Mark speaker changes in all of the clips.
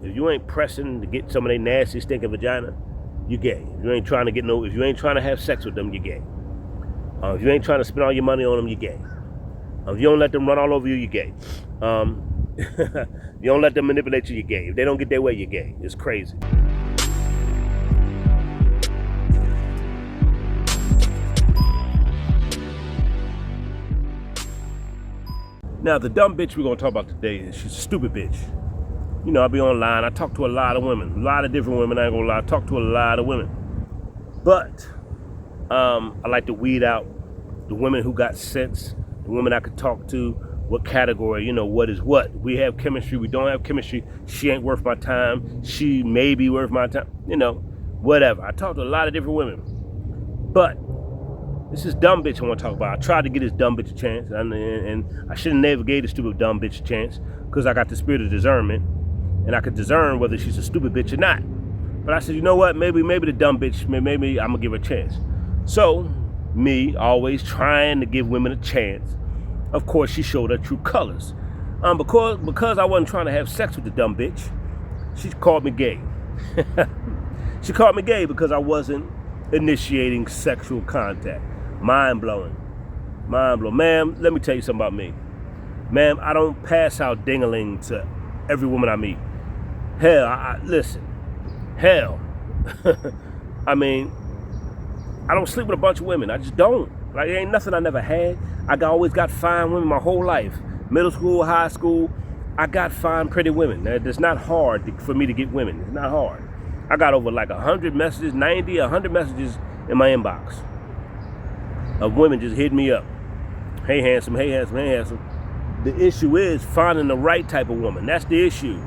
Speaker 1: If you ain't pressing to get some of their nasty stinking vagina, you gay. If you ain't trying to have sex with them, you gay. If you ain't trying to spend all your money on them, you gay. If you don't let them run all over you, you gay. You don't let them manipulate you, you gay. If they don't get their way, you gay. It's crazy. Now, the dumb bitch we're gonna talk about today is she's a stupid bitch. You know, I be online, I talk to a lot of women, a lot of different women, I ain't gonna lie, I talk to a lot of women. But I like to weed out the women who got sense, the women I could talk to, what category, you know, what is what. We have chemistry, we don't have chemistry, she ain't worth my time, she may be worth my time, you know, whatever. I talk to a lot of different women. But this is dumb bitch I want to talk about. I tried to get this dumb bitch a chance, and I should have never gave this stupid dumb bitch a chance because I got the spirit of discernment, and I could discern whether she's a stupid bitch or not. But I said, you know what? Maybe the dumb bitch, maybe I'm gonna give her a chance. So, me always trying to give women a chance. Of course, she showed her true colors. Because I wasn't trying to have sex with the dumb bitch, she called me gay. She called me gay because I wasn't initiating sexual contact. Mind blowing. Ma'am, let me tell you something about me. Ma'am, I don't pass out ding-a-ling to every woman I meet. Hell, listen. Hell. I mean, I don't sleep with a bunch of women. I just don't. Like, it ain't nothing I never had. Always got fine women my whole life. Middle school, high school, I got fine, pretty women. It's not hard for me to get women. It's not hard. I got over like 100 messages, 90, 100 messages in my inbox of women just hitting me up. Hey, handsome, hey, handsome, hey, handsome. The issue is finding the right type of woman. That's the issue.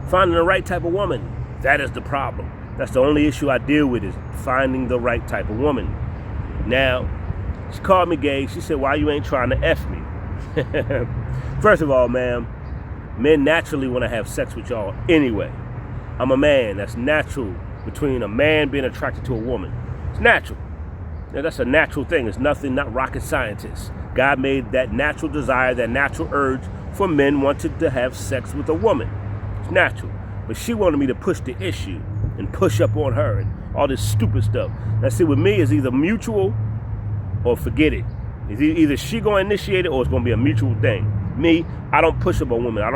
Speaker 1: Finding the right type of woman. That is the problem. That's the only issue I deal with, is finding the right type of woman. Now, she called me gay. She said, why you ain't trying to F me? First of all, ma'am, men naturally want to have sex with y'all anyway. I'm a man. That's natural between a man being attracted to a woman. It's natural. Now, that's a natural thing. It's nothing, not rocket scientists. God made that natural desire, that natural urge for men wanting to have sex with a woman. It's natural. But she wanted me to push the issue and push up on her and all this stupid stuff. Now, see, with me, it's either mutual or forget it. It's either she gonna initiate it or it's gonna be a mutual thing. Me, I don't push up on women. I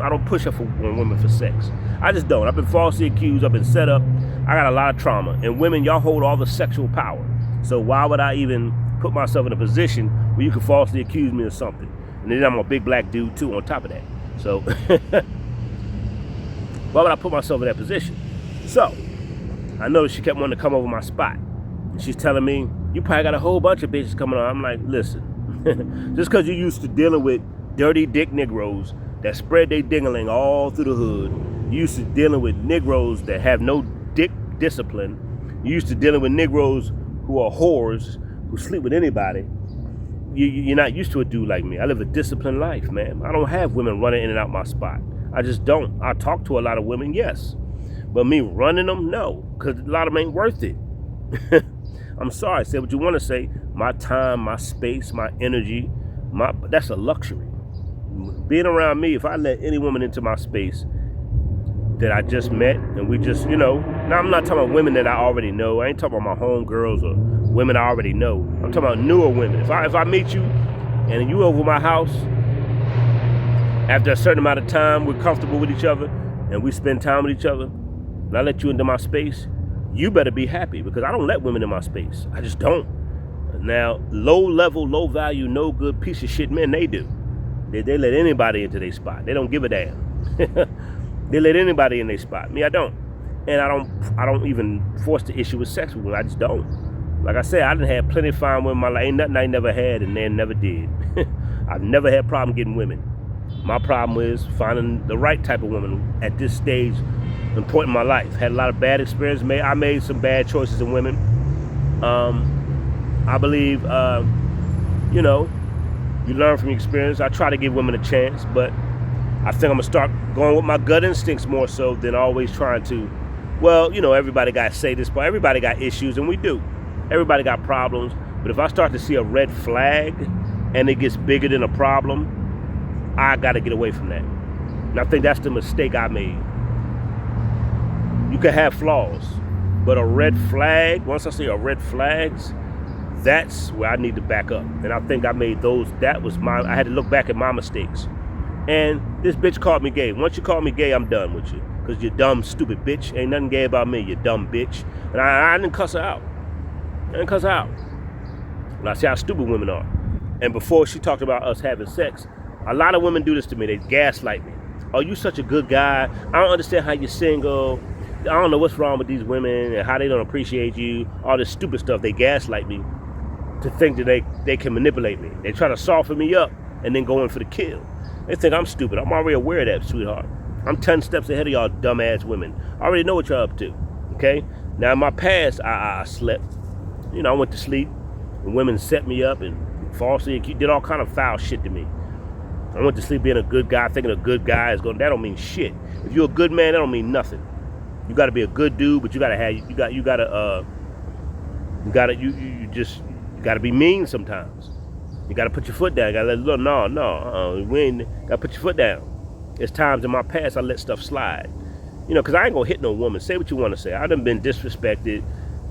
Speaker 1: don't push up on women for sex. I just don't. I've been falsely accused. I've been set up. I got a lot of trauma. And women, y'all hold all the sexual power. So why would I even put myself in a position where you could falsely accuse me of something? And then I'm a big black dude too on top of that. So why would I put myself in that position? So I noticed she kept wanting to come over my spot. And she's telling me, you probably got a whole bunch of bitches coming on. I'm like, listen, just because you're used to dealing with dirty dick Negroes that spread their ding-a-ling all through the hood, you used to dealing with Negroes that have no dick discipline, you used to dealing with Negroes who are whores, who sleep with anybody, you're not used to a dude like me. I live a disciplined life, man. I don't have women running in and out my spot. I just don't. I talk to a lot of women, yes. But me running them, no, because a lot of them ain't worth it. I'm sorry, say what you want to say. My time, my space, my energy, that's a luxury. Being around me, if I let any woman into my space that I just met and we just, you know, now I'm not talking about women that I already know. I ain't talking about my homegirls or women I already know. I'm talking about newer women. If I meet you and you over my house, after a certain amount of time, we're comfortable with each other and we spend time with each other, and I let you into my space, you better be happy, because I don't let women in my space. I just don't. Now, low level, low value, no good piece of shit men, they do. They let anybody into their spot. They don't give a damn. They let anybody in their spot. Me, I don't. And I don't even force the issue with sex with women. I just don't. Like I said, I done had plenty of fine women in my life. Ain't nothing I never had and they never did. I've never had a problem getting women. My problem is finding the right type of woman at this stage and point in my life. Had a lot of bad experiences. I made some bad choices in women. I believe, you know, you learn from your experience. I try to give women a chance, but I think I'm gonna start going with my gut instincts more so than always trying to, well, you know, everybody got to say this, but everybody got issues, and we do. Everybody got problems, but if I start to see a red flag and it gets bigger than a problem, I got to get away from that. And I think that's the mistake I made. You can have flaws, but a red flag, once I say a red flags, that's where I need to back up. And I think I made those, I had to look back at my mistakes. And this bitch called me gay. Once you call me gay, I'm done with you. Because you're dumb, stupid bitch. Ain't nothing gay about me, you dumb bitch. And I didn't cuss her out. And I see how stupid women are. And before she talked about us having sex, a lot of women do this to me. They gaslight me. Oh, you such a good guy. I don't understand how you're single. I don't know what's wrong with these women and how they don't appreciate you. All this stupid stuff. They gaslight me to think that they can manipulate me. They try to soften me up and then go in for the kill. They think I'm stupid. I'm already aware of that, sweetheart. I'm 10 steps ahead of y'all dumbass women. I already know what y'all up to, okay? Now, in my past, I slept. You know, I went to sleep, and women set me up and falsely did all kind of foul shit to me. I went to sleep being a good guy, thinking a good guy is going. That don't mean shit. If you're a good man, that don't mean nothing. You got to be a good dude, but you got to be mean sometimes. You got to put your foot down. You got to let it look. We ain't got to put your foot down. There's times in my past I let stuff slide. You know, because I ain't going to hit no woman. Say what you want to say. I done been disrespected.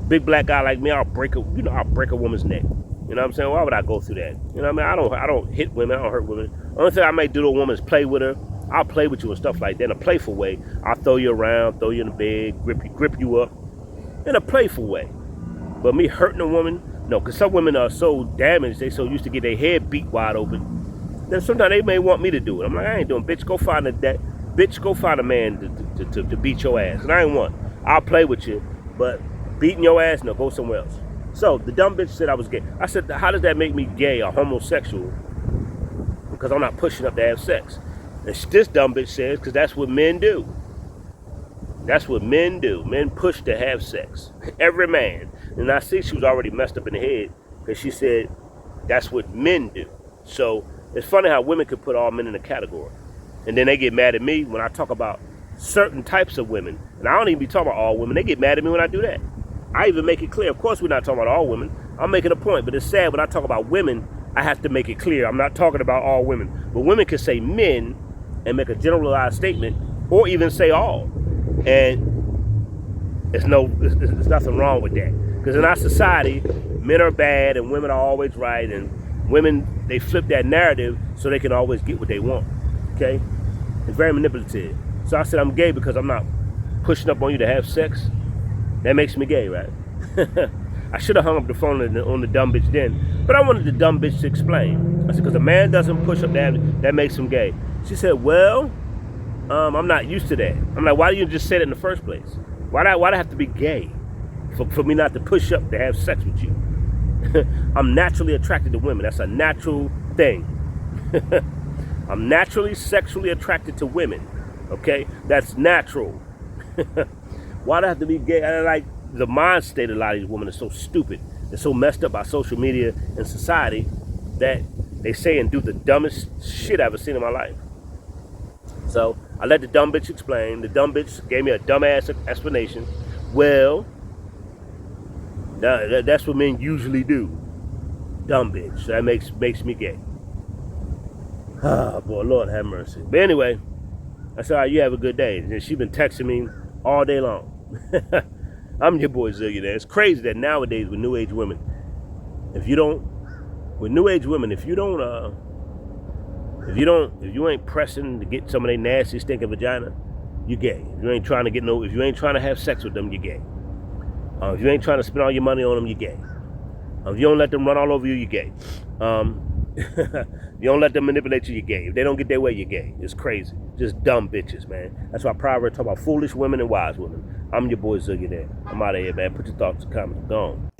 Speaker 1: Big black guy like me, I'll break a woman's neck. You know what I'm saying? Why would I go through that? You know what I mean? I don't hit women. I don't hurt women. Only thing I may do to a woman is play with her. I'll play with you and stuff like that in a playful way. I'll throw you around, throw you in the bed, grip you up in a playful way. But me hurting a woman, no, because some women are so damaged, they so used to get their head beat wide open. Then sometimes they may want me to do it. I'm like, I ain't doing, bitch, go find a man to beat your ass. And I ain't want. I'll play with you, but beating your ass, no, go somewhere else. So the dumb bitch said I was gay. I said, how does that make me gay or homosexual? Because I'm not pushing up to have sex. And this dumb bitch says, because that's what men do. That's what men do. Men push to have sex. Every man. And I see she was already messed up in the head because she said that's what men do. So it's funny how women could put all men in a category. And then they get mad at me when I talk about certain types of women. And I don't even be talking about all women. They get mad at me when I do that. I even make it clear. Of course, we're not talking about all women. I'm making a point. But it's sad when I talk about women, I have to make it clear. I'm not talking about all women. But women can say men and make a generalized statement or even say all. And there's nothing wrong with that. Because in our society, men are bad and women are always right. And women, they flip that narrative so they can always get what they want. Okay? It's very manipulative. So I said I'm gay because I'm not pushing up on you to have sex. That makes me gay, right? I should have hung up the phone on the dumb bitch then. But I wanted the dumb bitch to explain. I said, because a man doesn't push up that makes him gay. She said, well, I'm not used to that. I'm like, why didn't you just say that in the first place? Why'd I have to be gay for me not to push up to have sex with you? I'm naturally attracted to women. That's a natural thing. I'm naturally sexually attracted to women. Okay? That's natural. Why'd I have to be gay? I like the mind state of a lot of these women is so stupid. They're so messed up by social media and society that they say and do the dumbest shit I've ever seen in my life. So I let the dumb bitch explain. The dumb bitch gave me a dumbass explanation. Well, that's what men usually do. Dumb bitch. So that makes me gay. Oh, boy, Lord have mercy. But anyway, I said, all right, you have a good day. And she been texting me all day long. I'm your boy Zillionaire. It's crazy that nowadays with new age women, if you ain't pressing to get some of their nasty stinking vagina, you gay. If you ain't trying to have sex with them, you gay. If you ain't trying to spend all your money on them, you gay. If you don't let them run all over you, you gay. You don't let them manipulate you, you're gay. If they don't get their way, you're gay. It's crazy. Just dumb bitches, man. That's why Proverbs talk about foolish women and wise women. I'm your boy Zillionaire. I'm out of here, man. Put your thoughts and comments. Go on.